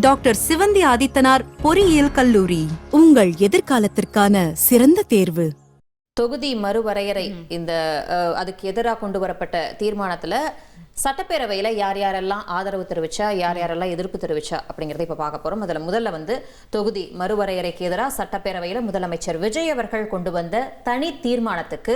Doctor Sivanthi Adithanar பொறியியல் கல்லூரி உங்கள் எதிர்காலத்திற்கான சிறந்த தேர்வு. தொகுதி மறுவரையறை இந்த அதுக்கு எதிராக கொண்டு வரப்பட்ட தீர்மானத்துல சட்டப்பேரவையில யார் யாரெல்லாம் ஆதரவு தெரிவிச்சா யார் யாரெல்லாம் எதிர்ப்பு தெரிவிச்சா அப்படிங்கறத இப்ப பார்க்க போறோம். அதுல முதல்ல தொகுதி மறுவரையறைக்கு எதிராக சட்டப்பேரவையில முதலமைச்சர் விஜய் அவர்கள் கொண்டு வந்த தனி தீர்மானத்துக்கு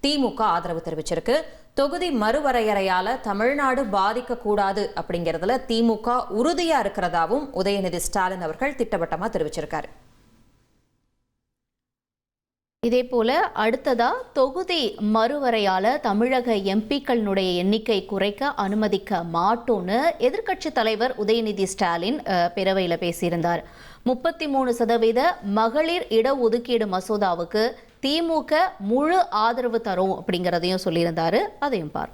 திமுக ஆதரவு தெரிவிச்சிருக்கு. தொகுதி மறுவரையறையால தமிழ்நாடு பாதிக்க கூடாது அப்படிங்கறதுல திமுக உறுதியா இருக்கிறதாவும் உதயநிதி ஸ்டாலின் அவர்கள் திட்டவட்டமா தெரிவிச்சிருக்காரு. இதே போல அடுத்ததா தொகுதி மறுவரையால தமிழக எம்பிக்களினுடைய எண்ணிக்கை குறைக்க அனுமதிக்க மாட்டோன்னு எதிர்க்கட்சி தலைவர் உதயநிதி ஸ்டாலின் பேரவையில் பேசியிருந்தார். 33% மகளிர் இடஒதுக்கீடு மசோதாவுக்கு திமுக முழு ஆதரவு தரும் அப்படிங்கிறதையும் சொல்லியிருந்தாரு. அதையும் பார்.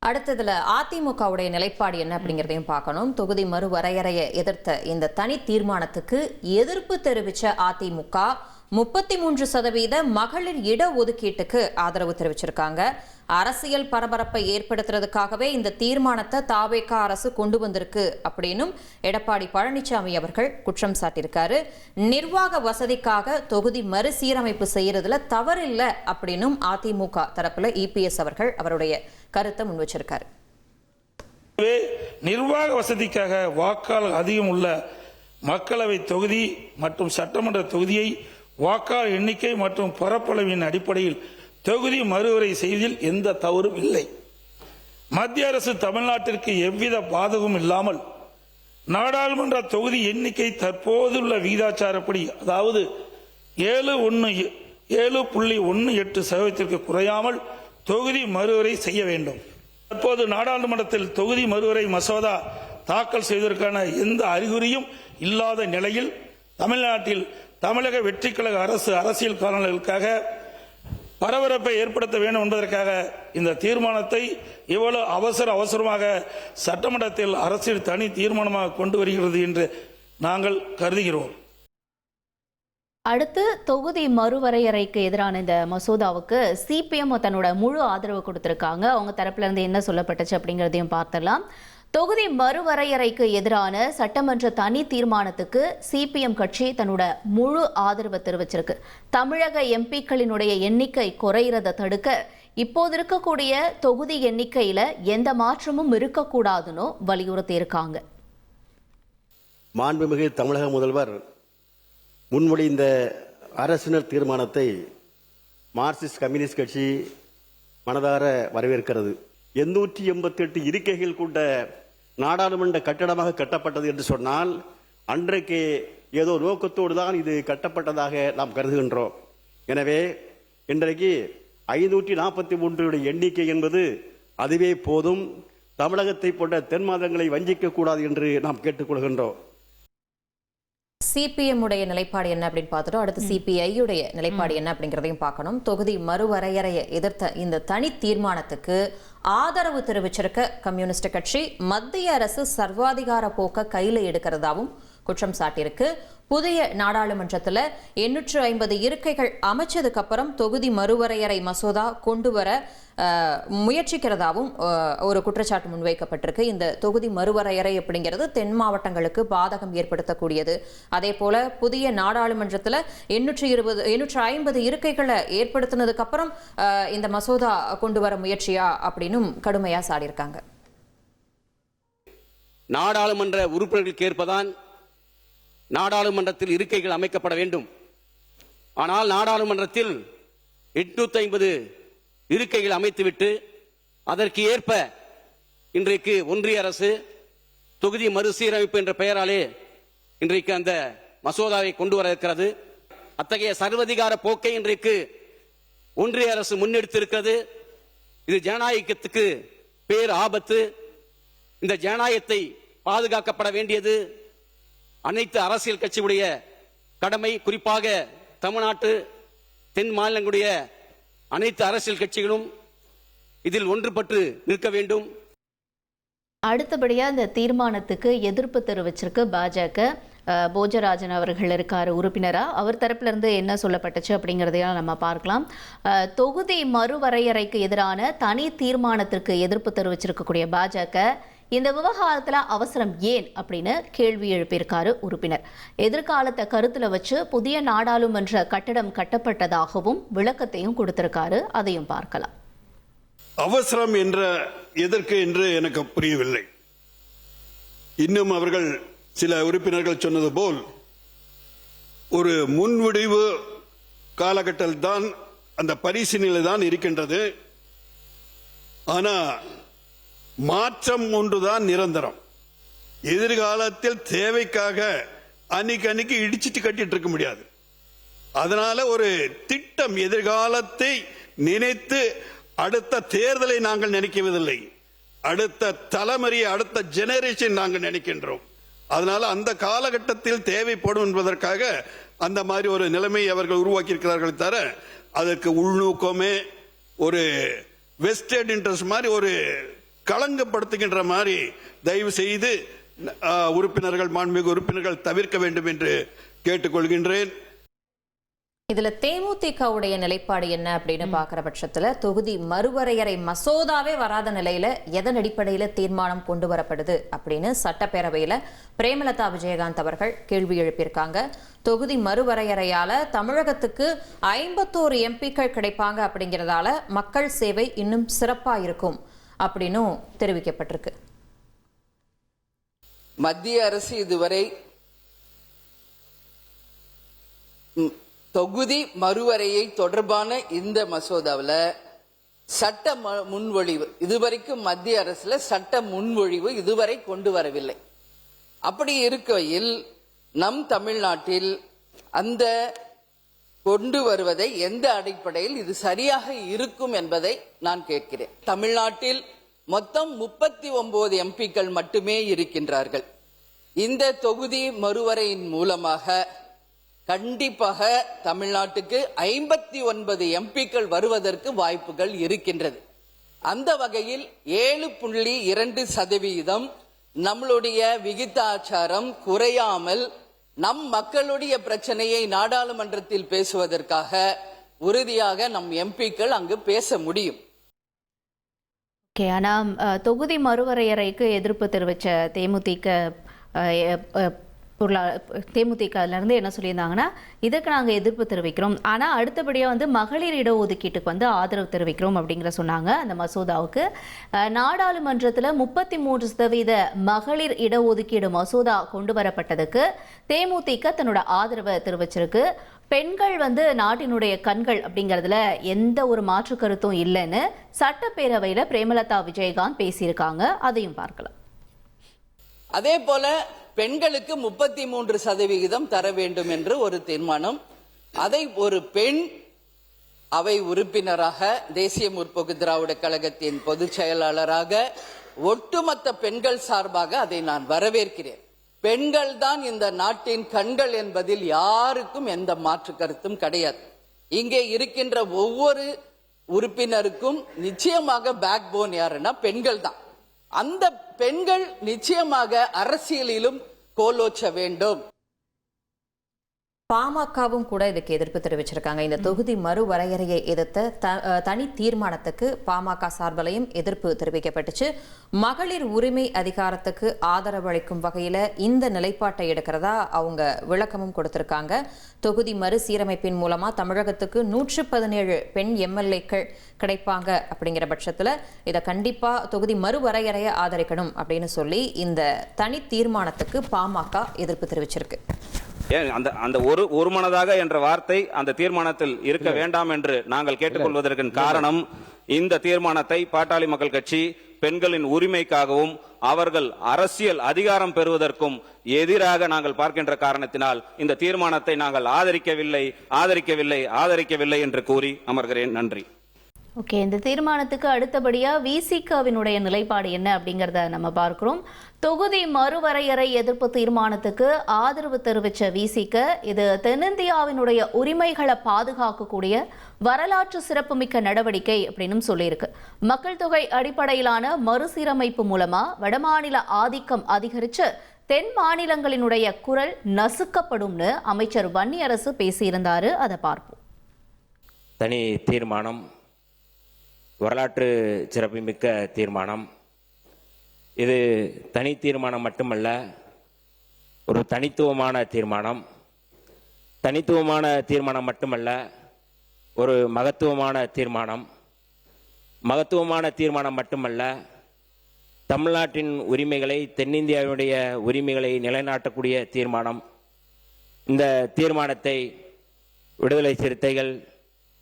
அடுத்ததுல அதிமுகவுடைய நிலைப்பாடு என்ன அப்படிங்கிறதையும் பார்க்கணும். தொகுதி மறுவரையறையை எதிர்த்த இந்த தனி தீர்மானத்துக்கு எதிர்ப்பு தெரிவிச்ச அதிமுக 33% மகளிர் இடஒதுக்கீட்டுக்கு ஆதரவு தெரிவிச்சிருக்காங்க. அரசியல் பரபரப்பை ஏற்படுத்துறதுக்காகவே இந்த தீர்மானத்தை தாவேக அரசு கொண்டு வந்திருக்கு அப்படின்னும் எடப்பாடி பழனிசாமி அவர்கள் குற்றம் சாட்டியிருக்காரு. நிர்வாக வசதிக்காக தொகுதி மறுசீரமைப்பு செய்யறதுல தவறில்லை அப்படின்னும் அதிமுக தரப்புல இபிஎஸ் அவர்கள் அவருடைய கருத்தை முன் வச்சிருக்காரு. நிர்வாக வசதிக்காக வாக்காளர் அதிகம் உள்ள மக்களவை தொகுதி மற்றும் சட்டமன்ற தொகுதியை வாக்காளர் எண்ணிக்கை மற்றும் பரப்பளவின் அடிப்படையில் தொகுதி மறுவரை செய்வதில் எந்த தவறும் இல்லை. மத்திய அரசு தமிழ்நாட்டிற்கு எவ்வித பாதகமும் இல்லாமல் நாடாளுமன்ற தொகுதி எண்ணிக்கை தற்போதுள்ள விகிதாச்சாரப்படி, அதாவது 7.18% குறையாமல் தொகுதி மறுவரை செய்ய வேண்டும். தற்போது நாடாளுமன்றத்தில் தொகுதி மறுவரை மசோதா தாக்கல் செய்வதற்கான எந்த அறிகுறியும் இல்லாத நிலையில் தமிழ்நாட்டில் தமிழக வெற்றி கழக அரசு அரசியல் காரணங்களுக்காக பரபரப்பை ஏற்படுத்த வேண்டும் என்பதற்காக இந்த தீர்மானத்தை இவ்வளவு அவசரமாக சட்டமன்றத்தில் அரசியல் தனி தீர்மானமாக கொண்டு வருகிறது என்று நாங்கள் கருதுகிறோம். அடுத்து தொகுதி மறுவரையறைக்கு எதிரான இந்த மசோதாவுக்கு சிபிஎம் தன்னோட முழு ஆதரவு கொடுத்திருக்காங்க. அவங்க தரப்புல இருந்து என்ன சொல்லப்பட்டுச்சு அப்படிங்கிறதையும் பார்த்தலாம். தொகுதி மறுவரையறைக்கு எதிரான சட்டமன்ற தனி தீர்மானத்துக்கு சிபிஎம் கட்சி தன்னோட முழு ஆதரவை தெரிவிச்சிருக்கு. தமிழக எம்பிக்களினுடைய எண்ணிக்கை குறைகிறத தடுக்க இப்போது இருக்கக்கூடிய தொகுதி எண்ணிக்கையில எந்த மாற்றமும் இருக்கக்கூடாதுன்னு வலியுறுத்தி இருக்காங்க. மாண்புமிகு தமிழக முதல்வர் முன்மொழிந்த அரசினர் தீர்மானத்தை மார்க்சிஸ்ட் கம்யூனிஸ்ட் கட்சி மனதார வரவேற்கிறது. 888 இருக்கைகள் கொண்ட நாடாளுமன்ற கட்டடமாக கட்டப்பட்டது என்று சொன்னால் அன்றைக்கு ஏதோ நோக்கத்தோடு தான் இது கட்டப்பட்டதாக நாம் கருதுகின்றோம். எனவே இன்றைக்கு 543 எண்ணிக்கை என்பது அதுவே போதும். தமிழகத்தை போன்ற தென் மாநிலங்களை வஞ்சிக்க கூடாது என்று நாம் கேட்டுக்கொள்கின்றோம். சிபிஎம் உடைய நிலைப்பாடு என்ன அப்படின்னு பார்த்துட்டோம். அடுத்து சிபிஐ உடைய நிலைப்பாடு என்ன அப்படிங்கிறதையும் பார்க்கணும். தொகுதி மறுவரையறையை எதிர்த்த இந்த தனி தீர்மானத்துக்கு ஆதரவு தெரிவிச்சிருக்க கம்யூனிஸ்ட் கட்சி மத்திய அரசு சர்வாதிகார போக்க கையில எடுக்கிறதாவும் குற்றம் சாட்டியிருக்கு. புதிய நாடாளுமன்றத்தில் 850 இருக்கைகள் அமைச்சதுக்கு அப்புறம் தொகுதி மறுவரையறை மசோதா கொண்டு வர முயற்சிக்கிறதாவும் ஒரு குற்றச்சாட்டு முன்வைக்கப்பட்டிருக்கு. இந்த தொகுதி மறுவரையறை அப்படிங்கிறது தென் மாவட்டங்களுக்கு பாதகம் ஏற்படுத்தக்கூடியது. அதே போல புதிய நாடாளுமன்றத்தில் 850 இருக்கைகளை ஏற்படுத்தினதுக்கு அப்புறம் இந்த மசோதா கொண்டு வர முயற்சியா அப்படின்னு கடுமையா சாடியிருக்காங்க. நாடாளுமன்ற உறுப்பினர்களுக்கு ஏற்பதான் நாடாளுமன்றத்தில் இருக்கைகள் அமைக்கப்பட வேண்டும். ஆனால் நாடாளுமன்றத்தில் 850 இருக்கைகள் அமைத்துவிட்டு அதற்கு ஏற்ப இன்றைக்கு ஒன்றிய அரசு தொகுதி மறுசீரமைப்பு என்ற பெயராலே இன்றைக்கு அந்த மசோதாவை கொண்டு வர இருக்கிறது. அத்தகைய சர்வதிகார போக்கை இன்றைக்கு ஒன்றிய அரசு முன்னெடுத்திருக்கிறது. இது ஜனநாயகத்துக்கு பேர் ஆபத்து. இந்த ஜனநாயகத்தை பாதுகாக்கப்பட வேண்டியது அனைத்து அரசியல் கட்சியுடைய கடமை. குறிப்பாக தமிழ்நாட்டு தென் மாநிலங்களுடைய அனைத்து அரசியல் கட்சிகளும் இதில் ஒன்றுபட்டு நிற்க வேண்டும். அடுத்தபடியா இந்த தீர்மானத்துக்கு எதிர்ப்பு தெரிவிச்சிருக்கு பாஜக. போஜராஜன் அவர்கள் இருக்கார் உறுப்பினரா. அவர் தரப்புல இருந்து என்ன சொல்லப்பட்டுச்சு அப்படிங்கிறதையும் நம்ம பார்க்கலாம். தொகுதி மறுவரையறைக்கு எதிரான தனி தீர்மானத்திற்கு எதிர்ப்பு தெரிவிச்சிருக்கக்கூடிய பாஜக இந்த விவகாரத்தில் அவசரம் ஏன் அப்படின்னு கேள்வி எழுப்பியிருக்காரு உறுப்பினர். எதிர்காலத்தை கருத்தில் வச்சு புதிய நாடாளுமன்ற கட்டடம் கட்டப்பட்டதாகவும் விளக்கத்தையும் கொடுத்திருக்காரு. அதையும் பார்க்கலாம். அவசரம் என்ற எதற்கு என்று எனக்கு புரியவில்லை. இன்னும் அவர்கள் சில உறுப்பினர்கள் சொன்னது போல் ஒரு முன்விடிவு காலகட்டத்தில் தான் அந்த பரிசீலனை தான் இருக்கின்றது. ஆனா மாற்றம் ஒன்றுதான் நிரந்தரம். எதிர்காலத்தில் தேவைக்காக அன்னைக்கு இடிச்சிட்டு கட்டிட்டு இருக்க முடியாது. அதனால ஒரு திட்டம், எதிர்காலத்தை நினைத்து அடுத்த தேர்தலை நாங்கள் நினைக்கவில்லை, அடுத்த தலைமுறை, அடுத்த ஜெனரேஷன் நாங்கள் நினைக்கின்றோம். அதனால அந்த காலகட்டத்தில் தேவைப்படும் என்பதற்காக அந்த மாதிரி ஒரு நிலைமையை அவர்கள் உருவாக்கி இருக்கிறார்கள். தவிர அதற்கு உள்நோக்கமே ஒரு வெஸ்டர்ன் இன்ட்ரெஸ்ட் மாதிரி, ஒரு களங்கப்படுத்துகின்ற மாதிரி தயவு செய்து உறுப்பினர்கள், மாண்புமிகு உறுப்பினர்கள் தவிர்க்க வேண்டும் என்று கேட்டுக்கொள்கின்றேன். இதுல தேமுதிகவுடைய நிலைப்பாடு என்ன அப்படின்னு பாக்குற பட்சத்துல தொகுதி மறுவரையறை மசோதாவே வராத நிலையில எதன் அடிப்படையில தீர்மானம் கொண்டு வரப்படுது அப்படின்னு சட்டப்பேரவையில பிரேமலதா விஜயகாந்த் அவர்கள் கேள்வி எழுப்பியிருக்காங்க. தொகுதி மறுவரையறையால தமிழகத்துக்கு 51 எம்பிக்கள் கிடைப்பாங்க அப்படிங்கறதால மக்கள் சேவை இன்னும் சிறப்பா இருக்கும் அப்படின்னு தெரிவிக்கப்பட்டிருக்கு. மத்திய அரசு இதுவரை தொகுதி மறுவரையை தொடர்பான இந்த மசோதாவில் சட்ட முன்வழிவு இதுவரைக்கும் மத்திய அரசுல சட்ட முன்வழிவு இதுவரை கொண்டு வரவில்லை. அப்படி இருக்கையில் நம் தமிழ்நாட்டில் அந்த கொண்டு வருவதை எந்த அடிப்படையில் இது சரியாக இருக்கும் என்பதை நான் கேட்கிறேன். தமிழ்நாட்டில் மொத்தம் 39 எம்பிக்கள் மட்டுமே இருக்கின்றார்கள். இந்த தொகுதி மறுவரையின் மூலமாக கண்டிப்பாக தமிழ்நாட்டுக்கு 59 எம்பிக்கள் வருவதற்கு வாய்ப்புகள் இருக்கின்றது. அந்த வகையில் 7.2% நம்மளுடைய விகிதாச்சாரம் குறையாமல் நம் மக்களுடைய பிரச்சனையை நாடாளுமன்றத்தில் பேசுவதற்காக உறுதியாக நம் எம்பிக்கள் அங்கு பேச முடியும். ஆனால் தொகுதி மறுவரையறைக்கு எதிர்ப்பு தெரிவித்த தேமுதிகலேருந்து என்ன சொல்லியிருந்தாங்கன்னா, இதுக்கு நாங்கள் எதிர்ப்பு தெரிவிக்கிறோம், ஆனால் அடுத்தபடியாக மகளிர் இடஒதுக்கீட்டுக்கு ஆதரவு தெரிவிக்கிறோம் அப்படிங்கிற சொன்னாங்க. அந்த மசோதாவுக்கு நாடாளுமன்றத்தில் 33% மகளிர் இடஒதுக்கீடு மசோதா கொண்டு வரப்பட்டதுக்கு தேமுதிக தன்னோட ஆதரவை தெரிவிச்சிருக்கு. பெண்கள் நாட்டினுடைய கண்கள் அப்படிங்கிறதுல எந்த ஒரு மாற்று கருத்தும் இல்லைன்னு சட்டப்பேரவையில் பிரேமலதா விஜயகாந்த் பேசியிருக்காங்க. அதையும் பார்க்கலாம். அதே போல பெண்களுக்கு 33% தர வேண்டும் என்று ஒரு தீர்மானம், அதை ஒரு பெண் அவை உறுப்பினராக, தேசிய முற்போக்கு திராவிட கழகத்தின் பொதுச் செயலாளராக, ஒட்டுமொத்த பெண்கள் சார்பாக அதை நான் வரவேற்கிறேன். பெண்கள் தான் இந்த நாட்டின் கண்கள் என்பதில் யாருக்கும் எந்த மாற்று கருத்தும் கிடையாது. இங்கே இருக்கின்ற ஒவ்வொரு உறுப்பினருக்கும் நிச்சயமாக பேக் போன் யாருன்னா பெண்கள் தான். அந்த பெண்கள் நிச்சயமாக அரசியலிலும் கோலோச்ச வேண்டும். பாமகவும் கூட இதுக்கு எதிர்ப்பு தெரிவிச்சிருக்காங்க. இந்த தொகுதி மறுவரையறையை எதிர்த்த தனி தீர்மானத்துக்கு பாமக சார்பிலையும் எதிர்ப்பு தெரிவிக்கப்பட்டுச்சு. மகளிர் உரிமை அதிகாரத்துக்கு ஆதரவு அளிக்கும் வகையில இந்த நிலைப்பாட்டை எடுக்கிறதா அவங்க விளக்கமும் கொடுத்திருக்காங்க. தொகுதி மறுசீரமைப்பின் மூலமா தமிழகத்துக்கு 117 பெண் எம்எல்ஏக்கள் கிடைப்பாங்க அப்படிங்கிற பட்சத்துல இதை கண்டிப்பா தொகுதி மறுவரையறையை ஆதரிக்கணும் அப்படின்னு சொல்லி இந்த தனி தீர்மானத்துக்கு பாமக எதிர்ப்பு தெரிவிச்சிருக்கு. ஏன் அந்த ஒரு மனதாக என்ற வார்த்தை அந்த தீர்மானத்தில் இருக்க வேண்டாம் என்று நாங்கள் கேட்டுக்கொள்வதற்கு காரணம், இந்த தீர்மானத்தை பாட்டாளி மக்கள் கட்சி பெண்களின் உரிமைக்காகவும் அவர்கள் அரசியல் அதிகாரம் பெறுவதற்கும் எதிராக நாங்கள் பார்க்கின்ற காரணத்தினால் இந்த தீர்மானத்தை நாங்கள் ஆதரிக்கவில்லை என்று கூறி அமர்கிறேன். நன்றி. ஓகே, இந்த தீர்மானத்துக்கு அடுத்தபடியாக விசிகாவினுடைய நிலைப்பாடு என்ன அப்படிங்கிறத நம்ம பார்க்கிறோம். தொகுதி மறுவரையறை எதிர்ப்பு தீர்மானத்துக்கு ஆதரவு தெரிவித்த விசிக, இது தென்னிந்தியாவினுடைய உரிமைகளை பாதுகாக்கக்கூடிய வரலாற்று சிறப்புமிக்க நடவடிக்கை அப்படின்னு சொல்லியிருக்கு. மக்கள் தொகை அடிப்படையிலான மறுசீரமைப்பு மூலமா வடமாநில ஆதிக்கம் அதிகரித்து தென் மாநிலங்களினுடைய குரல் நசுக்கப்படும்னு அமைச்சர் வன்னியரசு பேசியிருந்தாரு. அதை பார்ப்போம். தனி தீர்மானம் வரலாற்று சிறப்புமிக்க தீர்மானம். இது தனி தீர்மானம் மட்டுமல்ல, ஒரு தனித்துவமான தீர்மானம். தனித்துவமான தீர்மானம் மட்டுமல்ல, ஒரு மகத்துவமான தீர்மானம். மகத்துவமான தீர்மானம் மட்டுமல்ல, தமிழ்நாட்டின் உரிமைகளை, தென்னிந்தியாவுடைய உரிமைகளை நிலைநாட்டக்கூடிய தீர்மானம். இந்த தீர்மானத்தை விடுதலை சிறுத்தைகள்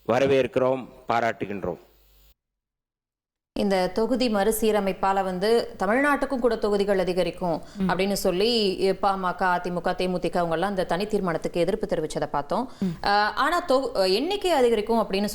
வரவேற்கிறோம், பாராட்டுகின்றோம். இந்த தொகுதி மறுசீரமைப்பால தமிழ்நாட்டுக்கும் கூட தொகுதிகள் அதிகரிக்கும் அப்படின்னு சொல்லி பாமக, அதிமுக, தேமுதிக அவங்க எல்லாம் இந்த தனி தீர்மானத்துக்கு எதிர்ப்பு தெரிவிச்சதை பார்த்தோம். ஆனா எண்ணிக்கை அதிகரிக்கும் அப்படின்னு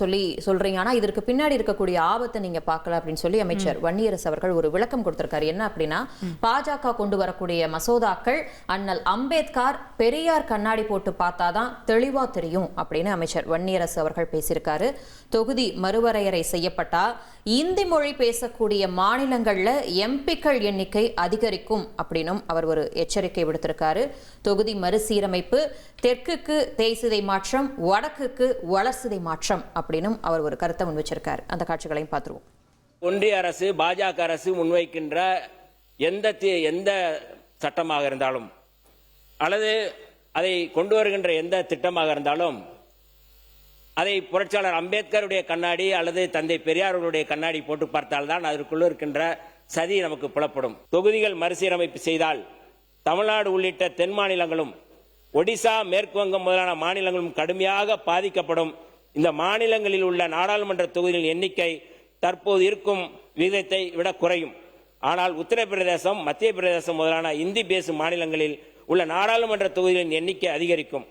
சொல்றீங்க. ஆனா இதற்கு பின்னாடி இருக்கக்கூடிய ஆபத்தை நீங்க பார்க்கல அப்படின்னு சொல்லி அமைச்சர் வன்னியரசு அவர்கள் ஒரு விளக்கம் கொடுத்திருக்காரு. என்ன அப்படின்னா, பாஜக கொண்டு வரக்கூடிய மசோதாக்கள் அண்ணல் அம்பேத்கர், பெரியார் கண்ணாடி போட்டு பார்த்தாதான் தெளிவா தெரியும் அப்படின்னு அமைச்சர் வன்னியரசு அவர்கள் பேசியிருக்காரு. தொகுதி மறுவரையறை செய்யப்பட்டா இந்தி மொழி பேசக்கூடிய மாநிலங்கள்ல எம்பிக்கள் எண்ணிக்கை அதிகரிக்கும் அப்படின்னும் அவர் ஒரு எச்சரிக்கை விடுத்திருக்காரு. தொகுதி மறுசீரமைப்பு தெற்குக்கு தேய்சிதை மாற்றம், வடக்குக்கு வளர்சிதை மாற்றம் அப்படின்னும் அவர் ஒரு கருத்தை முன்வச்சிருக்காரு. அந்த காட்சிகளையும் பார்த்துருவோம். ஒன்றிய அரசு, பாஜக அரசு முன்வைக்கின்ற எந்த சட்டமாக இருந்தாலும் அல்லது அதை கொண்டு வருகின்ற எந்த திட்டமாக இருந்தாலும் அதை புரட்சியாளர் அம்பேத்கருடைய கண்ணாடி அல்லது தந்தை பெரியாருடைய கண்ணாடி போட்டு பார்த்தால்தான் அதற்குள்ள இருக்கின்ற சதி நமக்கு புலப்படும். தொகுதிகள் மறுசீரமைப்பு செய்தால் தமிழ்நாடு உள்ளிட்ட தென் மாநிலங்களும், ஒடிசா, மேற்கு வங்கம் முதலான மாநிலங்களும் கடுமையாக பாதிக்கப்படும். இந்த மாநிலங்களில் உள்ள நாடாளுமன்ற தொகுதிகளின் எண்ணிக்கை தற்போது இருக்கும் விகிதத்தை விட குறையும். ஆனால் உத்தரப்பிரதேசம், மத்திய பிரதேசம் முதலான இந்தி பேசும் மாநிலங்களில் உள்ள நாடாளுமன்ற தொகுதிகளின் எண்ணிக்கை அதிகரிக்கும்.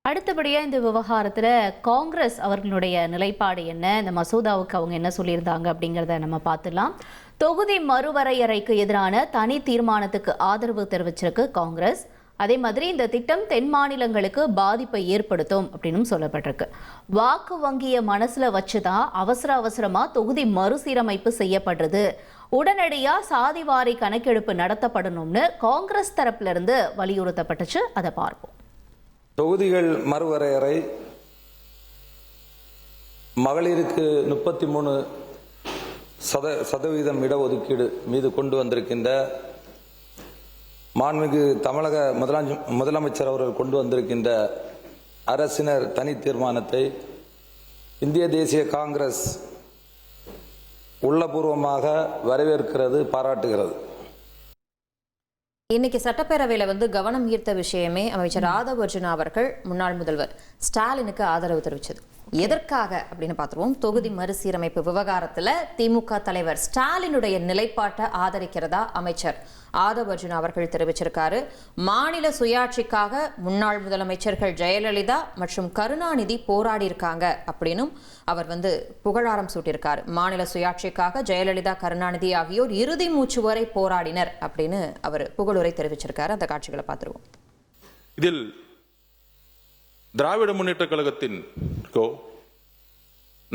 அடுத்தபடியா இந்த விவகாரத்துல காங்கிரஸ் அவர்களுடைய நிலைப்பாடு என்ன, இந்த மசோதாவுக்கு அவங்க என்ன சொல்லியிருந்தாங்க அப்படிங்கிறத நம்ம பார்த்துலாம். தொகுதி மறுவரையறைக்கு எதிரான தனி தீர்மானத்துக்கு ஆதரவு தெரிவிச்சிருக்கு காங்கிரஸ். அதே மாதிரி இந்த திட்டம் தென் மாநிலங்களுக்கு பாதிப்பை ஏற்படுத்தும் அப்படின்னு சொல்லப்பட்டிருக்கு. வாக்கு வங்கிய மனசுல வச்சுதான் அவசரமா தொகுதி மறுசீரமைப்பு செய்யப்படுறது. உடனடியா சாதிவாரி கணக்கெடுப்பு நடத்தப்படணும்னு காங்கிரஸ் தரப்புல இருந்து வலியுறுத்தப்பட்டுச்சு. அதை பார்ப்போம். தொகுதிகள் மறுவரையறை, மகளிருக்கு 33% இடஒதுக்கீடு மீது கொண்டு வந்திருக்கின்ற மாண்புமிகு தமிழக முதலமைச்சர் அவர்கள் கொண்டு வந்திருக்கின்ற அரசினர் தனி தீர்மானத்தை இந்திய தேசிய காங்கிரஸ் உள்ளபூர்வமாக வரவேற்கிறது, பாராட்டுகிறது. இன்னைக்கு சட்டப்பேரவையில கவனம் ஈர்த்த விஷயமே அமைச்சர் ஆதவ் அர்ஜுனா அவர்கள் முன்னாள் முதல்வர் ஸ்டாலினுக்கு ஆதரவு தெரிவிச்சது. எதற்காக அப்படின்னு பார்த்துருவோம். தொகுதி மறுசீரமைப்பு விவகாரத்துல திமுக தலைவர் ஸ்டாலினுடைய நிலைப்பாட்டை ஆதரிக்கிறதா அமைச்சர் ஆதவ் அர்ஜுனா அவர்கள் தெரிவிச்சிருக்காரு. மாநில சுயாட்சிக்காக முன்னாள் முதலமைச்சர்கள் ஜெயலலிதா மற்றும் கருணாநிதி போராடி இருக்காங்க அப்படின்னும் அவர் புகழாரம் சூட்டியிருக்காரு. மாநில சுயாட்சிக்காக ஜெயலலிதா, கருணாநிதி ஆகியோர் இறுதி மூச்சு வரை போராடினர் அப்படின்னு அவர் புகழுரை தெரிவிச்சிருக்காரு. அந்த காட்சிகளை பார்த்துருவோம். இதில் திராவிட முன்னேற்ற கழகத்தின்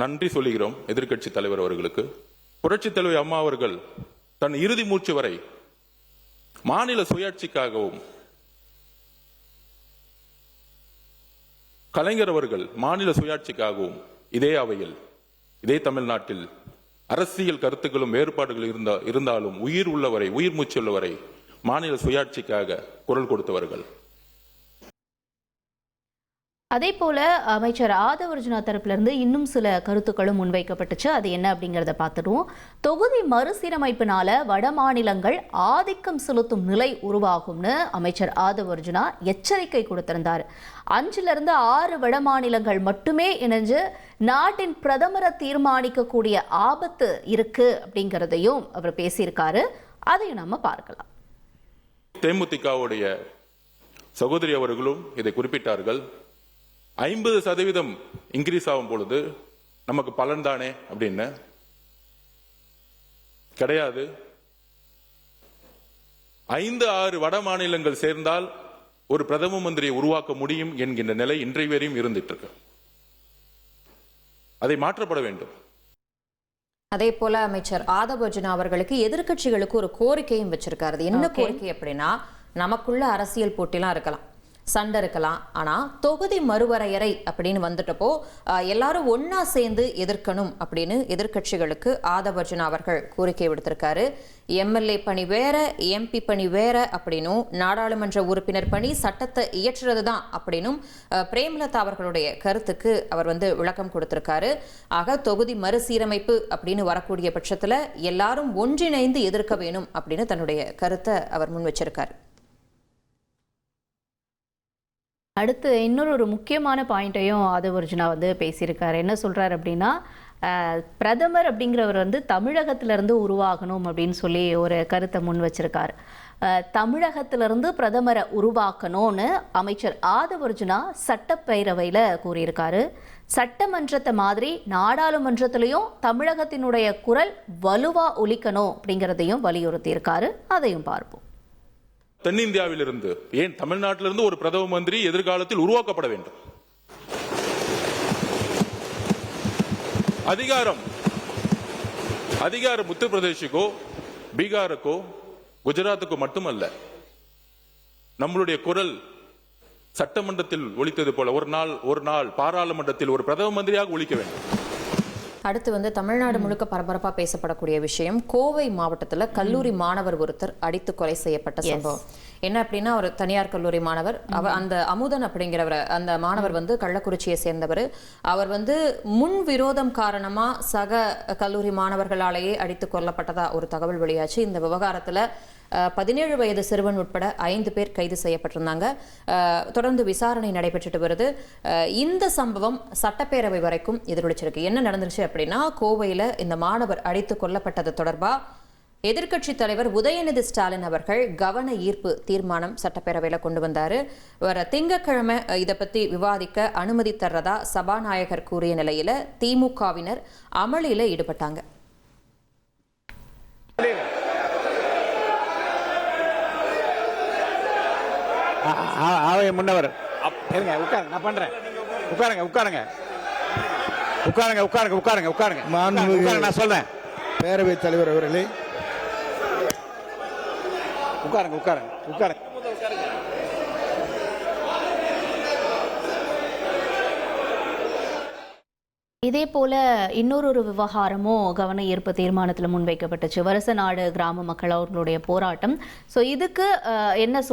நன்றி சொல்லுகிறோம். எதிர்க்கட்சி தலைவர் அவர்களுக்கு, புரட்சி தலைவர் அம்மா அவர்கள் தன் இறுதி மூச்சு வரை மாநில சுயாட்சிக்காகவும், கலைஞர் அவர்கள் மாநில சுயாட்சிக்காகவும் இதே அவையில், இதே தமிழ்நாட்டில் அரசியல் கருத்துக்களும் வேறுபாடுகள் இருந்தாலும் உயிர் உள்ளவரை, உயிர் மூச்சு உள்ளவரை மாநில சுயாட்சிக்காக குரல் கொடுத்தவர்கள். அதே போல அமைச்சர் ஆதவ் அர்ஜுனா தரப்பிலிருந்து இன்னும் சில கருத்துக்களும் முன்வைக்கப்பட்டுச்சு. அது என்ன அப்படிங்கிறத பார்த்துடுவோம். தொகுதி மறுசீரமைப்பினால வட மாநிலங்கள் ஆதிக்கம் செலுத்தும் நிலை உருவாகும்னு அமைச்சர் ஆதவ் அர்ஜுனா எச்சரிக்கை கொடுத்திருந்தார். 5 வட மாநிலங்கள் மட்டுமே இணைஞ்சு நாட்டின் பிரதமரை தீர்மானிக்கக்கூடிய ஆபத்து இருக்கு அப்படிங்கிறதையும் அவர் பேசியிருக்காரு. அதையும் நம்ம பார்க்கலாம். தேமுதிகவுடைய சகோதரி அவர்களும் இதை குறிப்பிட்டார்கள். 50% இன்க்ரீஸ் ஆகும் பொழுது நமக்கு பலன் தானே அப்படின்னு. கிடையாது. 5-6 வட மாநிலங்கள் சேர்ந்தால் ஒரு பிரதம மந்திரியை உருவாக்க முடியும் என்கின்ற நிலை இன்றைய வரையும் இருந்துட்டு இருக்கு. அதை மாற்றப்பட வேண்டும். அதே போல அமைச்சர் ஆதவ் அர்ஜுனா அவர்களுக்கு எதிர்க்கட்சிகளுக்கு ஒரு கோரிக்கையும் வச்சிருக்காரு. என்ன கோரிக்கை அப்படின்னா, நமக்குள்ள அரசியல் போட்டிலாம் இருக்கலாம், சண்டை இருக்கலாம், ஆனா தொகுதி மறுவரையறை அப்படின்னு வந்துட்டப்போ எல்லாரும் ஒன்னா சேர்ந்து எதிர்க்கணும் அப்படின்னு எதிர்க்கட்சிகளுக்கு ஆதவ் அர்ஜுனா அவர்கள் கோரிக்கை விடுத்திருக்காரு. எம்எல்ஏ பணி வேற, எம்பி பணி வேற அப்படின்னும், நாடாளுமன்ற உறுப்பினர் பணி சட்டத்தை இயற்றுறது தான் அப்படின்னும் பிரேமலதா அவர்களுடைய கருத்துக்கு அவர் விளக்கம் கொடுத்திருக்காரு. ஆக தொகுதி மறுசீரமைப்பு அப்படின்னு வரக்கூடிய பட்சத்துல எல்லாரும் ஒன்றிணைந்து எதிர்க்க வேணும் அப்படின்னு தன்னுடைய கருத்தை அவர் முன் வச்சிருக்காரு. அடுத்து இன்னொரு முக்கியமான பாயிண்ட்டையும் ஆதவ் அர்ஜுனா பேசியிருக்காரு. என்ன சொல்றாரு அப்படின்னா, பிரதமர் அப்படிங்கிறவர் தமிழகத்திலிருந்து உருவாகணும் அப்படின்னு சொல்லி ஒரு கருத்தை முன் வச்சிருக்காரு. தமிழகத்திலிருந்து பிரதமரை உருவாக்கணும்னு அமைச்சர் ஆதவ் அர்ஜுனா சட்டப்பேரவையில் கூறியிருக்காரு. சட்டமன்றத்தை மாதிரி நாடாளுமன்றத்திலையும் தமிழகத்தினுடைய குரல் வலுவா ஒலிக்கணும் அப்படிங்கிறதையும் வலியுறுத்தியிருக்காரு. அதையும் பார்ப்போம். தென்னிந்தியாவிலிருந்து, ஏன் தமிழ்நாட்டிலிருந்து ஒரு பிரதம மந்திரி எதிர்காலத்தில் உருவாக்கப்பட வேண்டும். அதிகாரம் உத்தரப்பிரதேசுக்கோ, பீகாருக்கோ, குஜராத்துக்கோ மட்டுமல்ல. நம்மளுடைய குரல் சட்டமன்றத்தில் ஒலித்தது போல ஒரு நாள் பாராளுமன்றத்தில் ஒரு பிரதம மந்திரியாக ஒலிக்க வேண்டும். அடுத்து தமிழ்நாடு முழுக்க பரபரப்பா பேசப்படக்கூடிய விஷயம், கோவை மாவட்டத்தில் கல்லூரி மாணவர் ஒருத்தர் அடித்து கொலை செய்யப்பட்ட சம்பவம். என்ன அப்படின்னா, ஒரு தனியார் கல்லூரி மாணவர், அந்த அமுதன் அப்படிங்கிறவர், அந்த மாணவர் கள்ளக்குறிச்சியை சேர்ந்தவர். அவர் முன் விரோதம் காரணமா சக கல்லூரி மாணவர்களாலேயே அடித்து கொல்லப்பட்டதா ஒரு தகவல் வெளியாச்சு. இந்த விவகாரத்துல 17 வயது சிறுவன் உட்பட 5 பேர் கைது செய்யப்பட்டிருந்தாங்க. தொடர்ந்து விசாரணை நடைபெற்றுட்டு வருது. இந்த சம்பவம் சட்டப்பேரவை வரைக்கும் எதிரொலிச்சிருக்கு. என்ன நடந்துருச்சு அப்படின்னா, கோவையில் இந்த மாணவர் அடித்து கொல்லப்பட்டது தொடர்பா எதிர்க்கட்சி தலைவர் உதயநிதி ஸ்டாலின் அவர்கள் கவன ஈர்ப்பு தீர்மானம் சட்டப்பேரவையில் கொண்டு வந்தாரு. வர திங்கட்கிழமை இதை பத்தி விவாதிக்க அனுமதி தர்றதா சபாநாயகர் கூறிய நிலையில திமுகவினர் அமளியில ஈடுபட்டாங்க. முன்னவர் உட்காருங்க, நான் பண்றேன். உட்காருங்க. நான் சொல்றேன். பேரவைத் தலைவர் அவர்களே, உட்காருங்க. இதே போல இன்னொரு விவகாரமும் கவன ஈர்ப்பு தீர்மானத்தில் முன்வைக்கப்பட்டுச்சு. வருச நாடு கிராம மக்கள் அவர்களுடைய போராட்டம். ஸோ இதுக்கு என்ன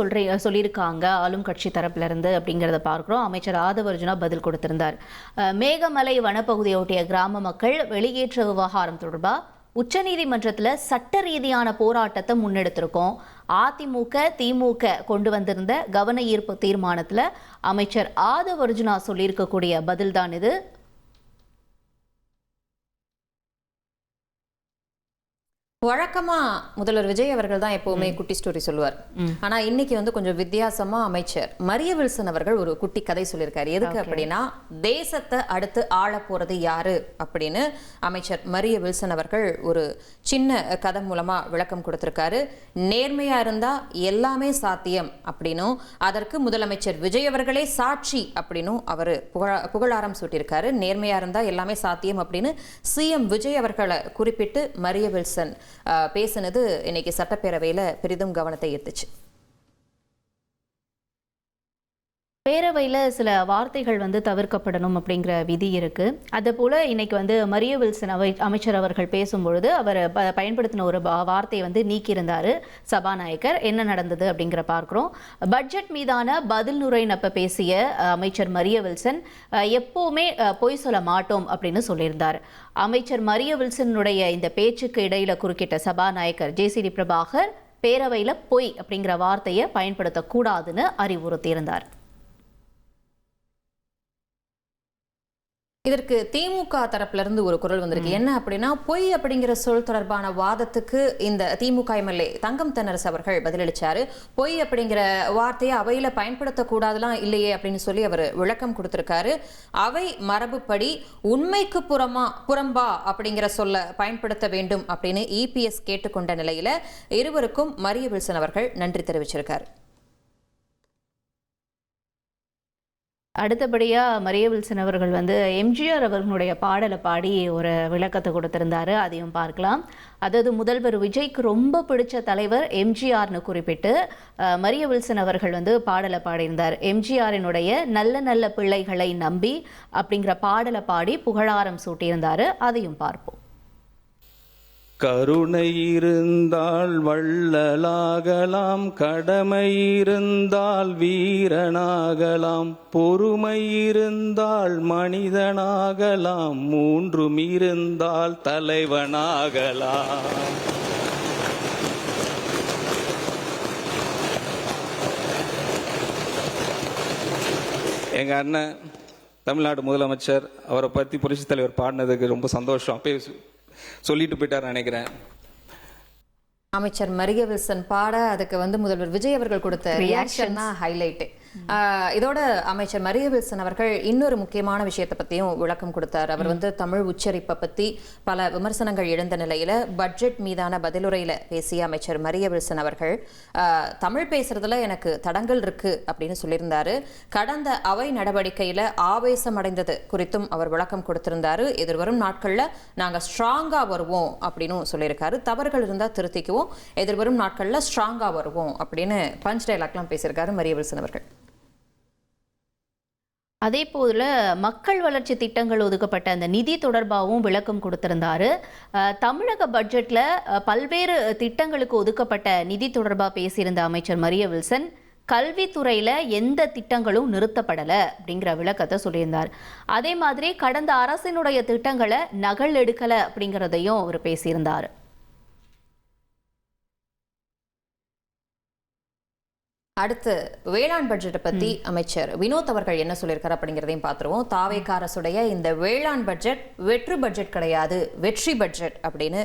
சொல்லியிருக்காங்க ஆளும் கட்சி தரப்புல இருந்து அப்படிங்கிறத பார்க்குறோம். அமைச்சர் ஆதவ் அர்ஜுனா பதில் கொடுத்திருந்தார். மேகமலை வனப்பகுதியொட்டிய கிராம மக்கள் வெளியேற்ற விவகாரம் தொடர்பாக உச்சநீதிமன்றத்தில் சட்ட ரீதியான போராட்டத்தை முன்னெடுத்திருக்கோம். அதிமுக திமுக கொண்டு வந்திருந்த கவன ஈர்ப்பு தீர்மானத்தில் அமைச்சர் ஆதவ் அர்ஜுனா சொல்லியிருக்கக்கூடிய பதில் தான் இது. வழக்கமா முதல்வர் விஜய் அவர்கள் தான் எப்பவுமே குட்டி ஸ்டோரி சொல்லுவார். ஆனா இன்னைக்கு கொஞ்சம் வித்தியாசமா அமைச்சர் மரிய வில்சன் அவர்கள் ஒரு குட்டி கதை சொல்லியிருக்காரு. எதுக்கு அப்படின்னா, தேசத்தை அடுத்து ஆள போறது யாரு அப்படின்னு அமைச்சர் மரிய வில்சன் அவர்கள் ஒரு சின்ன கதை மூலமா விளக்கம் கொடுத்திருக்காரு. நேர்மையா இருந்தா எல்லாமே சாத்தியம் அப்படின்னும், அதற்கு முதலமைச்சர் விஜய் அவர்களே சாட்சி அப்படின்னும் அவர் புகழாரம் சூட்டியிருக்காரு. நேர்மையா இருந்தா எல்லாமே சாத்தியம் அப்படின்னு சிஎம் விஜய் அவர்களை குறிப்பிட்டு மரிய வில்சன் பேசினது இன்னைக்கு சட்டப்பேரவையில் பெரிதும் கவனத்தை ஈர்த்துச்சு. பேரவையில் சில வார்த்தைகள் தவிர்க்கப்படணும் அப்படிங்கிற விதி இருக்கு. அதே போல இன்னைக்கு மரிய வில்சன் அமைச்சர் அவர்கள் பேசும்பொழுது அவர் பயன்படுத்தின ஒரு வார்த்தையை நீக்கியிருந்தாரு சபாநாயகர். என்ன நடந்தது அப்படிங்கிற பார்க்கிறோம். பட்ஜெட் மீதான பதில் நுரைனப்ப பேசிய அமைச்சர் மரிய வில்சன் எப்பவுமே பொய் சொல்ல மாட்டோம் அப்படின்னு சொல்லியிருந்தார். அமைச்சர் மரிய வில்சனுடைய இந்த பேச்சுக்கு இடையில குறுக்கிட்ட சபாநாயகர் ஜேசிடி பிரபாகர் பேரவையில் பொய் அப்படிங்கிற வார்த்தையை பயன்படுத்தக்கூடாதுன்னு அறிவுறுத்தியிருந்தார். இதற்கு திமுக தரப்புல இருந்து ஒரு குரல் வந்திருக்கு. என்ன அப்படின்னா, பொய் அப்படிங்கிற சொல் தொடர்பான வாதத்துக்கு இந்த திமுக எம்எல்ஏ தங்கம் தென்னரசு அவர்கள் பதிலளிச்சாரு. பொய் அப்படிங்கிற வார்த்தையை அவையில பயன்படுத்தக்கூடாதுலாம் இல்லையே அப்படின்னு சொல்லி அவர் விளக்கம் கொடுத்திருக்காரு. அவை மரபுப்படி உண்மைக்கு புறம்பா அப்படிங்கிற சொல்ல பயன்படுத்த வேண்டும் அப்படின்னு இபிஎஸ் கேட்டுக்கொண்ட நிலையில இருவருக்கும் மரிய வில்சன் அவர்கள் நன்றி தெரிவிச்சிருக்காரு. அடுத்தபடியா மரிய வில்சன் அவர்கள் வந்து எம்ஜிஆர் அவர்களுடைய பாடலை பாடி ஒரு விளக்கத்தை கொடுத்திருந்தாரு, அதையும் பார்க்கலாம். அதாவது முதல்வர் விஜய்க்கு ரொம்ப பிடிச்ச தலைவர் எம்ஜிஆர்னு குறிப்பிட்டு மரிய வில்சன் அவர்கள் வந்து பாடலை பாடியிருந்தார். எம்ஜிஆரினுடைய நல்ல நல்ல பிள்ளைகளை நம்பி அப்படிங்கிற பாடலை பாடி புகழாரம் சூட்டியிருந்தாரு, அதையும் பார்ப்போம். கருணை இருந்தால் வள்ளலாகலாம், கடமை இருந்தால் வீரனாகலாம், பொறுமை இருந்தால் மனிதனாகலாம், மூன்றும் இருந்தால் தலைவனாகலாம். எங்க அண்ணன் தமிழ்நாடு முதலமைச்சர் அவரை பத்தி புரட்சித் தலைவர் பாடினதுக்கு ரொம்ப சந்தோஷம். அப்பயே சொல்லிட்டு போயிட்டார் நினைக்கிறேன். அமைச்சர் மரிய வில்சன் பாட அதுக்கு வந்து முதல்வர் விஜய் அவர்கள் கொடுத்த ரியாக்ஷன் தான் ஹைலைட். இதோட அமைச்சர் மரிய வில்சன் அவர்கள் இன்னொரு முக்கியமான விஷயத்தை பத்தியும் விளக்கம் கொடுத்தார். அவர் வந்து தமிழ் உச்சரிப்பை பத்தி பல விமர்சனங்கள் எழுந்த நிலையில பட்ஜெட் மீதான பதிலுரையில பேசிய அமைச்சர் மரிய வில்சன் அவர்கள் தமிழ் பேசுறதுல எனக்கு தடங்கள் இருக்கு அப்படின்னு சொல்லியிருந்தாரு. கடந்த அவை நடவடிக்கையில ஆவேசம் அடைந்தது குறித்தும் அவர் விளக்கம் கொடுத்திருந்தாரு. எதிர்வரும் நாட்கள்ல நாங்க ஸ்ட்ராங்கா வருவோம் அப்படின்னு சொல்லியிருக்காரு. தவறுகள் இருந்தா திருத்திக்குவோம், எதிர்வரும் நாட்கள்ல ஸ்ட்ராங்கா வருவோம் அப்படின்னு பஞ்ச் டைலாக்லாம் பேசியிருக்காரு மரிய வில்சன் அவர்கள். அதே போல மக்கள் வளர்ச்சி திட்டங்கள் ஒதுக்கப்பட்ட அந்த நிதி தொடர்பாகவும் விளக்கம் கொடுத்திருந்தாரு. தமிழக பட்ஜெட்ல பல்வேறு திட்டங்களுக்கு ஒதுக்கப்பட்ட நிதி தொடர்பாக பேசியிருந்த அமைச்சர் மரிய வில்சன் கல்வித்துறையில எந்த திட்டங்களும் நிறுத்தப்படலை அப்படிங்கிற விளக்கத்தை சொல்லியிருந்தார். அதே மாதிரி கடந்த அரசினுடைய திட்டங்களை நகல் எடுக்கலை அப்படிங்கிறதையும் அவர் பேசியிருந்தார். அடுத்து வேளாண் பட்ஜெட்டை பத்தி அமைச்சர் வினோத் அவர்கள் என்ன சொல்லியிருக்காரு அப்படிங்கிறதையும் பார்த்துருவோம். தாவேகா அரசுடைய இந்த வேளாண் பட்ஜெட் வெற்று பட்ஜெட் கிடையாது, வெற்றி பட்ஜெட் அப்படின்னு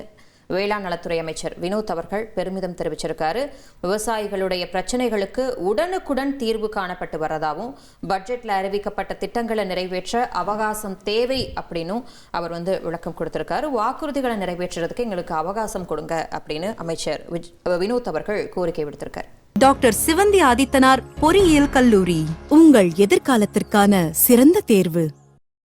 வேளாண் நலத்துறை அமைச்சர் வினோத் அவர்கள் பெருமிதம் தெரிவிச்சிருக்காரு. விவசாயிகளுடைய பிரச்சனைகளுக்கு உடனுக்குடன் தீர்வு காணப்பட்டு வரதாகவும் பட்ஜெட்ல அறிவிக்கப்பட்ட திட்டங்களை நிறைவேற்ற அவகாசம் தேவை அப்படின்னும் அவர் வந்து விளக்கம் கொடுத்திருக்காரு. வாக்குறுதிகளை நிறைவேற்றுறதுக்கு எங்களுக்கு அவகாசம் கொடுங்க அப்படின்னு அமைச்சர் வினோத் அவர்கள் கோரிக்கை விடுத்திருக்காரு. டாக்டர் சிவந்தி ஆதித்தனார் பொறியியல் கல்லூரி, உங்கள் எதிர்காலத்திற்கான சிறந்த தேர்வு.